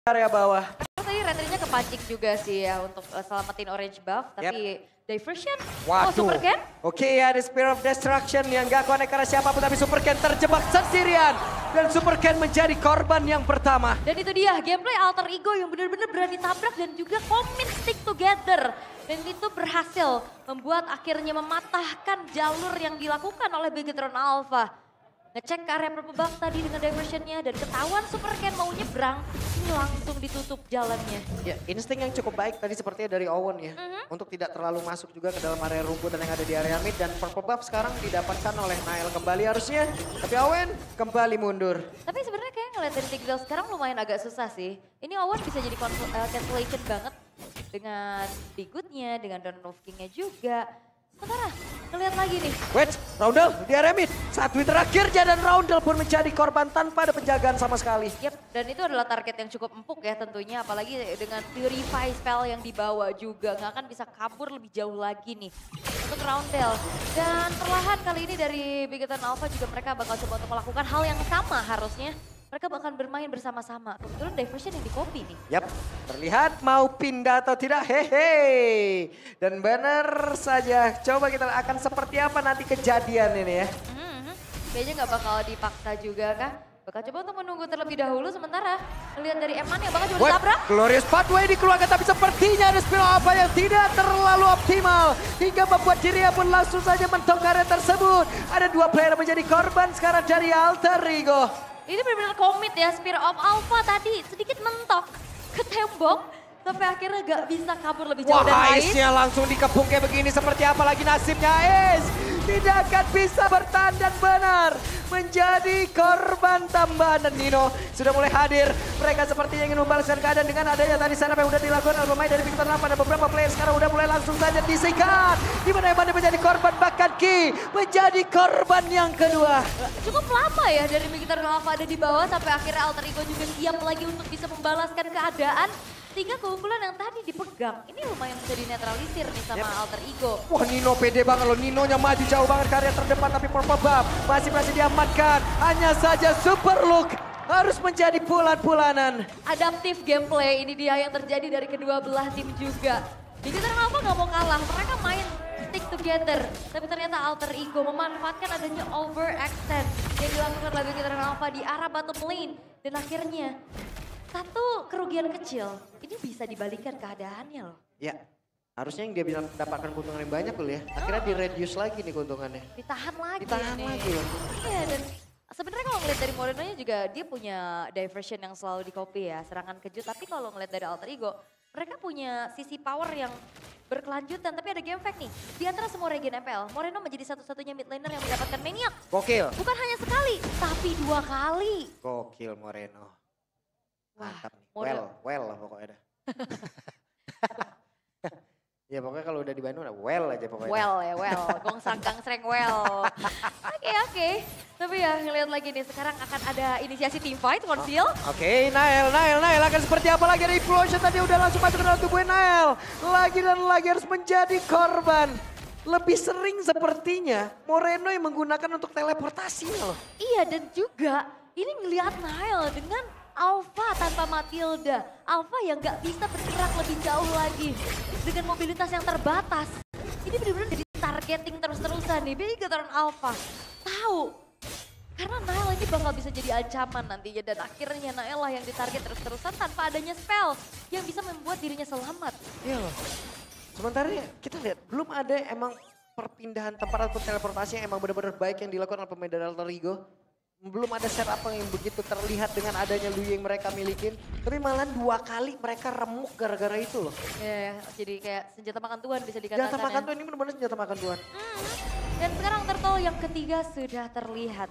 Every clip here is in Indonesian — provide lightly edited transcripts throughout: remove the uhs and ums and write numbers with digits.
area bawah. Tadi retry-nya kepancing juga sih ya untuk selamatin orange buff. Tapi diversion, Waduh. Super Ken. Oke, ada Spear of Destruction yang gak connect karena siapapun. Tapi Super Ken terjebak sendirian. Dan Super Ken menjadi korban yang pertama. Dan itu dia gameplay alter ego yang benar-benar berani tabrak dan juga commit stick together. Dan itu berhasil membuat akhirnya mematahkan jalur yang dilakukan oleh Bigetron Alpha. Ngecek ke area purple buff tadi dengan diversionnya dan ketahuan Super Ken mau nyebrang, ini langsung ditutup jalannya. Ya, insting yang cukup baik tadi sepertinya dari Owen ya. Untuk tidak terlalu masuk juga ke dalam area rumput dan yang ada di area mid. Dan purple buff sekarang didapatkan oleh Nael kembali harusnya. Tapi Owen kembali mundur. Tapi sebenarnya kayak ngeliat dari Tigreal sekarang lumayan agak susah sih. Ini Owen bisa jadi cancellation banget dengan Bigutnya, dengan Dawn of King-nya juga. Sementara, ngeliat lagi nih. Wait, Roundel di area mid. Saat win terakhir dan Roundel pun menjadi korban tanpa ada penjagaan sama sekali. Yep, dan itu adalah target yang cukup empuk ya tentunya. Apalagi dengan Purify spell yang dibawa juga. Nggak akan bisa kabur lebih jauh lagi nih untuk Roundel. Dan perlahan kali ini dari Bigetron Alpha juga mereka bakal coba untuk melakukan hal yang sama harusnya. Mereka bakal bermain bersama-sama. Kebetulan diversion yang di copy nih. Yap, terlihat mau pindah atau tidak, hehe. Dan benar saja, coba kita akan seperti apa nanti kejadian ini ya. Kayaknya nggak bakal dipaksa juga kah? Bakal coba untuk menunggu terlebih dahulu sementara melihat dari Eman yang bakal coba ditabrak. Glorious Pathway dikeluarkan tapi sepertinya ada spill apa yang tidak terlalu optimal. Hingga membuat Jiria pun langsung saja mentok area tersebut. Ada dua player menjadi korban sekarang dari Alter Ego. Ini benar-benar komit ya, Spear of Alpha tadi sedikit mentok ke tembok. Sampai akhirnya gak bisa kabur lebih jauh dan Ace-nya langsung dikepung kayak begini. Seperti apa lagi nasibnya Ace? Tidak akan bisa bertahan dan benar menjadi korban tambahan. Dan Nino sudah mulai hadir. Mereka sepertinya ingin membalaskan keadaan dengan adanya tadi sana yang sudah dilakukan oleh pemain dari Bigetron Alpha. Dan beberapa player sekarang udah mulai langsung saja disikat. Dimana Eman menjadi korban, bahkan Ki menjadi korban yang kedua. Cukup lama ya dari Bigetron Alpha ada di bawah sampai akhirnya Alter Ego juga siap lagi untuk bisa membalaskan keadaan. Sehingga keunggulan yang tadi dipegang, ini lumayan bisa dinetralisir nih sama Alter Ego. Wah, Nino pede banget loh, Ninonya maju jauh banget ke area terdepan tapi Purple Buff masih diamankan. Hanya saja Super Look harus menjadi bulan-bulanan. Adaptif gameplay ini dia yang terjadi dari kedua belah tim juga. Bigetron Alpha nggak mau kalah, mereka main stick together. Tapi ternyata Alter Ego memanfaatkan adanya overextend yang dilakukan oleh Bigetron Alpha di arah bottom lane. Dan akhirnya satu kerugian kecil, ini bisa dibalikan keadaannya loh. Ya, harusnya yang dia bisa mendapatkan keuntungan yang banyak loh ya. Akhirnya di-reduce lagi nih keuntungannya. Ditahan lagi Ditahan nih. lagi loh. Iya, dan sebenarnya kalau ngeliat dari Morenonya juga dia punya diversion yang selalu di copy ya, serangan kejut. Tapi kalau ngeliat dari Alter Ego, mereka punya sisi power yang berkelanjutan. Tapi ada game fact nih, di antara semua regen MPL, Moreno menjadi satu-satunya mid laner yang mendapatkan Maniac. Gokil. Bukan hanya sekali, tapi 2 kali. Gokil Moreno. Mantap nih. Well lah pokoknya dah. Ya pokoknya kalau udah di Bandung udah well aja pokoknya. Well. Gong sanggang sreng well. Oke. Tapi ya ngeliat lagi nih sekarang akan ada inisiasi team fight, Konsil. Oke, Nael akan seperti apa lagi? Ada implosion tadi udah langsung masuk ke dalam tubuh Nael. Lagi dan lagi harus menjadi korban. Lebih sering sepertinya Moreno yang menggunakan untuk teleportasinya loh. Iya dan juga ini ngeliat Nael dengan Alpha tanpa Matilda. Alpha yang gak bisa bergerak lebih jauh lagi. Dengan mobilitas yang terbatas. Ini benar-benar jadi targeting terus-terusan nih. Bigetron Alpha tahu. Karena Nael ini bakal bisa jadi ancaman nantinya. Dan akhirnya Nael lah yang ditarget terus-terusan tanpa adanya spell. Yang bisa membuat dirinya selamat. Iya loh. Sementara kita lihat belum ada emang perpindahan tempat atau teleportasi yang emang benar-benar baik yang dilakukan oleh pemain dari Alter Ego. Belum ada setup yang begitu terlihat dengan adanya Lui yang mereka milikin. Tapi malah 2 kali mereka remuk gara-gara itu loh. Ya, jadi kayak senjata makan tuan bisa dikatakan. Senjata makan tuan ini benar-benar senjata makan tuan. Dan sekarang turtle yang ketiga sudah terlihat.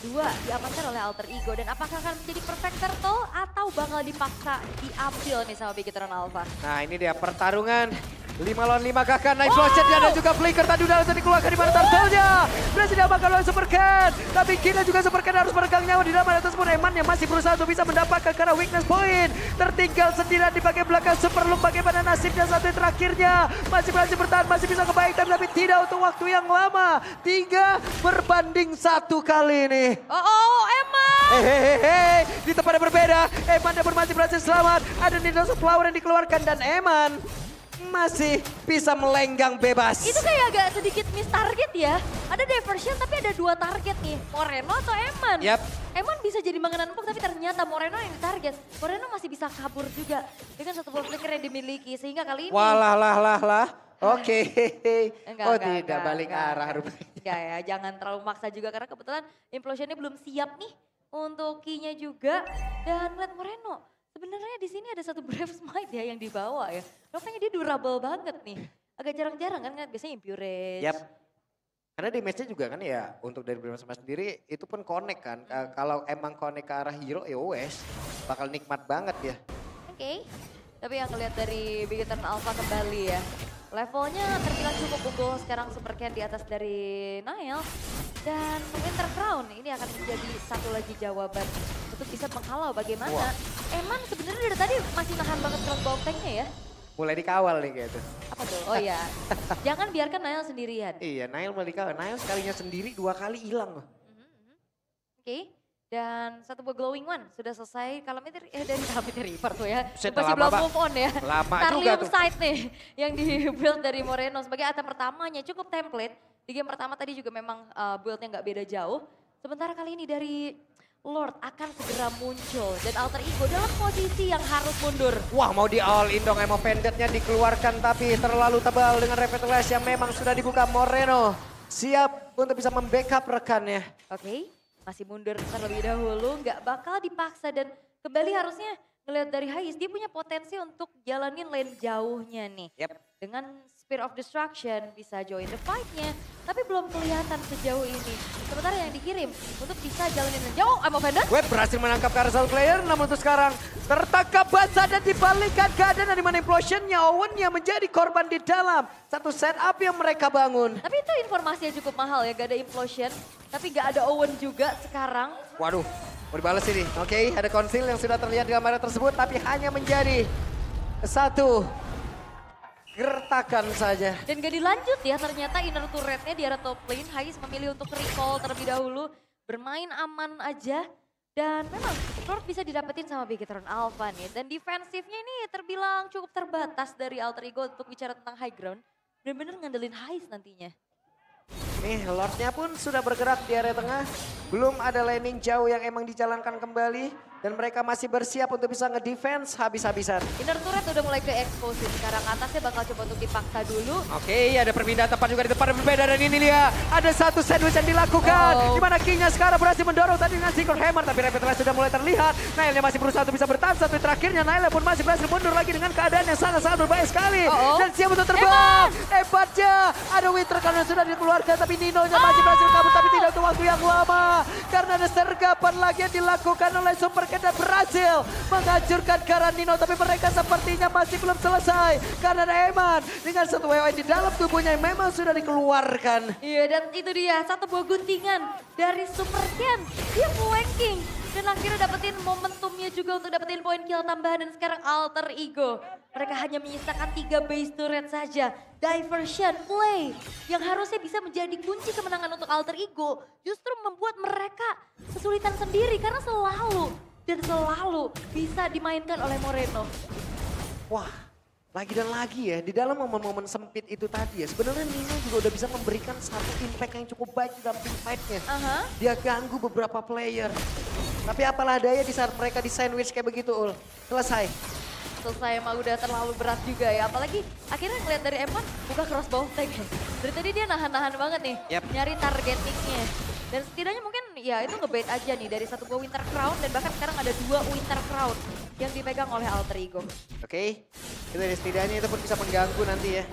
2 diamankan oleh Alter Ego. Dan apakah akan menjadi perfect turtle atau bakal dipaksa diambil nih sama Bigetron Alpha? Nah ini dia pertarungan. 5 lawan 5 kakak, naik Flowchat ada juga Flicker tadi udah langsung dikeluarkan di mana Turtle-nya. Berhasil diamankan oleh Super Cat. Tapi kita juga Super Cat harus meregang nyawa di dalam atas pun Eman yang masih berusaha untuk bisa mendapatkan karena weakness point. Tertinggal sendirian di bagian belakang Super Look, bagaimana nasibnya satu terakhirnya. Masih berhasil bertahan, masih bisa kebaikan tapi tidak untuk waktu yang lama. 3 berbanding 1 kali ini. Oh Eman! Di tempat yang berbeda, Eman pun masih berhasil selamat. Ada Needles of Flower yang dikeluarkan dan Eman masih bisa melenggang bebas. Itu kayak agak sedikit miss target ya. Ada diversion tapi ada 2 target nih. Moreno atau Eman? Yap. Eman bisa jadi makanan empuk tapi ternyata Moreno yang ditarget. Moreno masih bisa kabur juga dengan satu ball flicker yang dimiliki. Sehingga kali ini... Walah. Oke. Enggak, tidak balik arah rupanya. Enggak ya, jangan terlalu maksa juga karena kebetulan implosionnya belum siap nih untuk key-nya juga. Dan lihat Moreno, sebenarnya di sini ada satu Brave Smite ya yang dibawa ya. Rupanya dia durable banget nih. Agak jarang-jarang kan, biasanya Impurage. Yap. Karena damage-nya juga kan ya untuk dari Brave Smite sendiri itu pun connect kan. Kalau emang connect ke arah hero ya wes bakal nikmat banget ya. Oke. Tapi yang ngelihat dari Big Eternal Alpha kembali ya. Levelnya terbilang cukup unggul sekarang Super Ken di atas dari Nile. Dan Winter Crown ini akan menjadi satu lagi jawaban untuk bisa menghalau bagaimana. Wah. Eman sebenarnya dari tadi masih nahan banget crossbow tank-nya ya. Mulai dikawal nih kayak itu. Apa tuh? Oh iya, jangan biarkan Nile sendirian. Iya, Nile mulai dikawal. Nile sekalinya sendiri 2 kali hilang loh. Oke. Dan satu buah glowing one sudah selesai dari Calamity Reaper tuh ya. Buset, Masih lama, belum Pak. move on ya. Lama juga Starlium tuh. Sight nih yang di-build dari Moreno sebagai item pertamanya. Cukup template. Di game pertama tadi juga memang build-nya nggak beda jauh. Sementara kali ini dari Lord akan segera muncul. Dan Alter Ego dalam posisi yang harus mundur. Wah, mau di all in dong, Emo Vendetnya dikeluarkan tapi terlalu tebal dengan Revitalize yang memang sudah dibuka. Moreno siap untuk bisa membackup rekannya. Oke, masih mundur terlebih dahulu, nggak bakal dipaksa dan kembali harusnya ngelihat dari Hais, dia punya potensi untuk jalanin lane jauhnya nih. Yap. Dengan Spear of Destruction bisa join the fight-nya, tapi belum kelihatan sejauh ini. Sementara yang dikirim untuk bisa jalanin lane jauh, Emo Vendor. Web berhasil menangkap Carousel Player, namun untuk sekarang tertangkap basah dan dibalikkan keadaan di mana implosionnya, Owen-nya menjadi korban di dalam satu setup yang mereka bangun. Tapi itu informasi yang cukup mahal ya, gak ada implosion, tapi gak ada Owen juga sekarang. Waduh, mau dibalas ini. Oke, ada konsil yang sudah terlihat di gambar tersebut, tapi hanya menjadi satu gertakan saja. Dan gak dilanjut ya, ternyata inner turretnya di arah top lane. Hais memilih untuk recall terlebih dahulu, bermain aman aja. Dan memang Lord bisa didapetin sama Big Eternal Alpha nih. Dan defensifnya ini terbilang cukup terbatas dari Alter Ego untuk bicara tentang high ground. Bener-bener ngandelin Hais nantinya. Nih, Lordnya pun sudah bergerak di area tengah. Belum ada landing jauh yang emang dijalankan kembali. Dan mereka masih bersiap untuk bisa ngedefense habis-habisan. Inner turret udah mulai ke-expose. Sekarang atasnya bakal coba untuk dipaksa dulu. Oke, ada perpindahan tempat juga di depan yang berbeda. Dan ini dia, ada satu sandwich yang dilakukan. Di mana King-nya sekarang berhasil mendorong tadi dengan Synchron Hammer. Tapi Revitalize sudah mulai terlihat. Nailnya masih berusaha untuk bisa bertahan. Satu terakhirnya Nailnya pun masih berhasil mundur lagi dengan keadaan yang sangat-sangat berbahaya sekali. Dan siap untuk terbang. Hebatnya, ada Winter karena sudah dikeluarkan. Tapi Nino-nya masih berhasil kabur. Tapi tidak untuk waktu yang lama. Karena ada sergapan lagi yang dilakukan oleh Super Ken dan berhasil menghancurkan Karan Nino. Tapi mereka sepertinya masih belum selesai. Karena ada Eman dengan satu WOI di dalam tubuhnya yang memang sudah dikeluarkan. Iya, dan itu dia satu buah guntingan dari Super Ken. Dia flanking dan akhirnya dapetin momentumnya juga untuk dapetin poin kill tambahan. Dan sekarang Alter Ego, mereka hanya menyisakan 3 base turret saja. Diversion play yang harusnya bisa menjadi kunci kemenangan untuk Alter Ego justru membuat mereka kesulitan sendiri karena selalu bisa dimainkan oleh Moreno. Wah, lagi dan lagi ya, di dalam momen-momen sempit itu tadi ya, sebenarnya Nino juga udah bisa memberikan satu impact yang cukup baik di dalam team fight-nya. Dia ganggu beberapa player. Tapi apalah daya di saat mereka di sandwich kayak begitu, Ul. Selesai Emang udah terlalu berat juga ya. Apalagi akhirnya ngeliat dari Eman buka crossbow tag. Dari tadi dia nahan-nahan banget nih. Nyari targetingnya. Dan setidaknya mungkin ya itu ngebait aja nih dari satu buah Winter Crown. Dan bahkan sekarang ada 2 Winter Crown yang dipegang oleh Alter Ego. Oke, itu setidaknya itu pun bisa mengganggu nanti ya.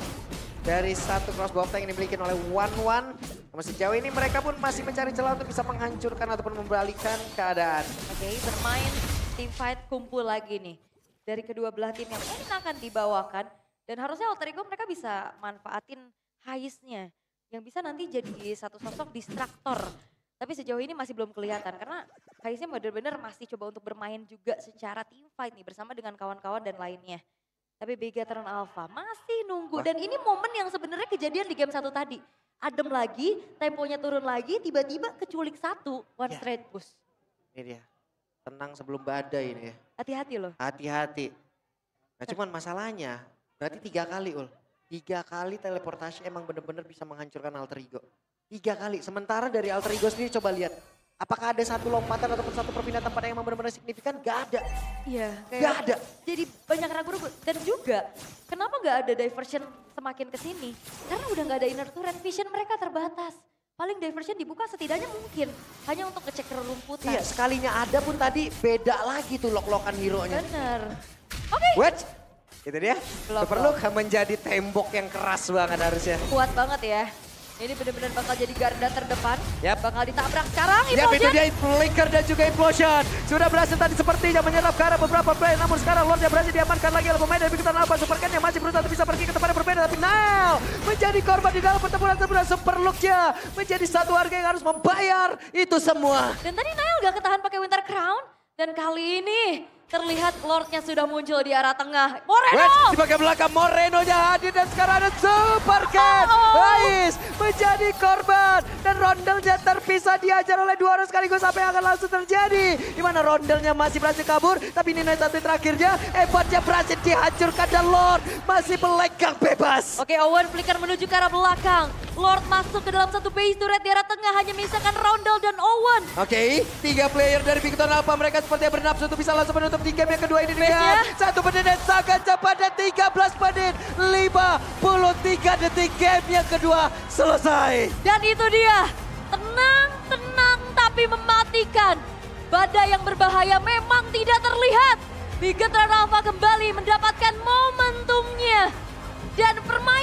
Dari satu crossbow tank yang dimiliki oleh One. Namun sejauh ini mereka pun masih mencari celah untuk bisa menghancurkan ataupun membalikkan keadaan. Oke, bermain team fight kumpul lagi nih. Dari kedua belah tim yang mungkin akan dibawakan. Dan harusnya Alter Ego mereka bisa manfaatin Hais-nya. Yang bisa nanti jadi satu sosok distraktor. Tapi sejauh ini masih belum kelihatan. Karena Hais-nya benar-benar masih coba untuk bermain juga secara team fight nih. Bersama dengan kawan-kawan dan lainnya. Tapi Big Eternal Alpha masih nunggu. Dan ini momen yang sebenarnya kejadian di game 1 tadi. Adem lagi, temponya turun lagi, tiba-tiba keculik 1, one straight push. Ini dia. Tenang sebelum badai ini ya. Hati-hati loh. Hati-hati. Nah cuman masalahnya berarti 3 kali Ul. 3 kali teleportasi emang bener-bener bisa menghancurkan Alter Ego. 3 kali. Sementara dari Alter Ego sendiri coba lihat. Apakah ada satu lompatan ataupun satu perpindahan tempat yang emang benar-benar signifikan? Gak ada. Iya. Gak ada. Jadi banyak ragu-ragu. Dan juga kenapa gak ada diversion semakin kesini? Karena udah gak ada inner turret, vision mereka terbatas. Paling diversion dibuka setidaknya mungkin. Hanya untuk ngecek rerumputan. Iya sekalinya ada pun tadi beda lagi tuh lock-lockan hero-nya. Bener. Oke. What? Itu dia. Lock-lock. Perlu menjadi tembok yang keras banget harusnya. Kuat banget ya. Ini benar-benar bakal jadi garda terdepan. Yap. Bakal ditabrak sekarang. Ya itu Implosion. dia flicker dan juga implosion. Sudah berhasil tadi sepertinya menyerap ke arah beberapa player. Namun sekarang Lordnya berhasil diamankan lagi oleh pemain dari Big Tan Alpha. Super Ken yang masih berusaha bisa pergi ke tempat yang berbeda. Tapi Nile menjadi korban di dalam pertempuran tersebut. Super Look-nya menjadi satu harga yang harus membayar itu semua. Dan tadi Nile gak ketahan pakai Winter Crown. Dan kali ini terlihat Lordnya sudah muncul di arah tengah. Moreno! Wes di bagian belakang Moreno-nya hadir dan sekarang ada Super Ken. Ais menjadi korban dan rondelnya terpisah diajar oleh 2 orang sekaligus. Apa yang akan langsung terjadi? Di mana rondelnya masih berhasil kabur tapi Nino satu terakhirnya Evatnya berhasil dihancurkan dan Lord masih melenggang bebas. Oke, Owen flicker menuju ke arah belakang. Lord masuk ke dalam satu base turret di arah tengah. Hanya menyisakan Rondel dan Owen. Oke, 3 player dari Big Tan Alpha mereka sepertinya bernafsu untuk bisa langsung menutup di game yang kedua ini dengan 1 menit dan sangat cepat dan 13 menit 53 detik game yang kedua selesai. Dan itu dia, tenang tapi mematikan. Badai yang berbahaya memang tidak terlihat. Big Tan Alpha kembali mendapatkan momentumnya. Dan permainan